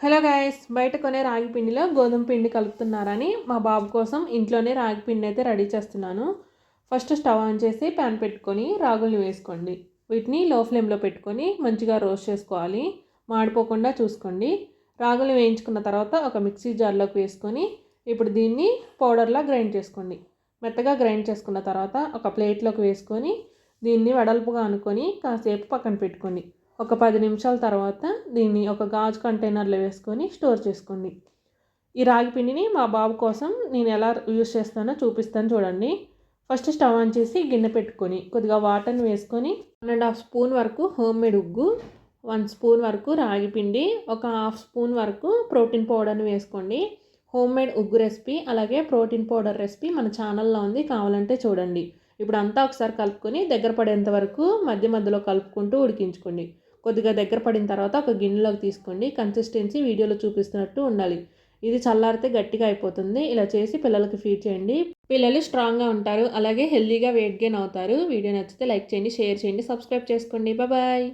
Hello guys, బయట కొనే రాగి పిండిలో గోధుమ పిండి కలుపుతున్నారని మా బాబు కోసం ఇంట్లోనే రాగి పిండి అయితే రెడీ చేస్తున్నాను. ఫస్ట్ స్టవ్ ఆన్ చేసి ప్యాన్ పెట్టుకొని రాగుల్ని వేసుకోండి. వీటిని లో ఫ్లేమ్లో పెట్టుకొని మంచిగా రోస్ట్ చేసుకోవాలి. మాడిపోకుండా చూసుకోండి. రాగులు వేయించుకున్న తర్వాత ఒక మిక్సీ జార్లోకి వేసుకొని ఇప్పుడు దీన్ని పౌడర్లా గ్రైండ్ చేసుకోండి. మెత్తగా గ్రైండ్ చేసుకున్న తర్వాత ఒక ప్లేట్లోకి వేసుకొని దీన్ని వెడల్పుగా అనుకొని కాసేపు పక్కన పెట్టుకోండి. ఒక 10 నిమిషాల తర్వాత దీన్ని ఒక గాజు కంటైనర్లో వేసుకొని స్టోర్ చేసుకోండి. ఈ రాగి పిండిని మా బాబు కోసం నేను ఎలా యూస్ చేస్తానో చూపిస్తాను చూడండి. ఫస్ట్ స్టవ్ ఆన్ చేసి గిన్నె పెట్టుకొని కొద్దిగా వాటర్ని వేసుకొని 1.5 స్పూన్ వరకు హోమ్ మేడ్ ఉగ్గు, 1 స్పూన్ వరకు రాగి పిండి, ఒక 1/2 స్పూన్ వరకు ప్రోటీన్ పౌడర్ని వేసుకోండి. హోమ్ మేడ్ ఉగ్గు రెసిపీ అలాగే ప్రోటీన్ పౌడర్ రెసిపీ మన ఛానల్లో ఉంది, కావాలంటే చూడండి. ఇప్పుడు అంతా ఒకసారి కలుపుకొని దగ్గర పడేంత వరకు మధ్య మధ్యలో కలుపుకుంటూ ఉడికించుకోండి. కొద్దిగా దగ్గర పడిన తర్వాత ఒక గిన్నెలోకి తీసుకోండి. కన్సిస్టెన్సీ వీడియోలో చూపిస్తున్నట్టు ఉండాలి. ఇది చల్లారితే గట్టిగా అయిపోతుంది. ఇలా చేసి పిల్లలకి ఫీడ్ చేయండి. పిల్లలు స్ట్రాంగ్గా ఉంటారు, అలాగే హెల్తీగా వెయిట్ గెయిన్ అవుతారు. వీడియో నచ్చితే లైక్ చేయండి, షేర్ చేయండి, సబ్స్క్రైబ్ చేసుకోండి. బాయ్.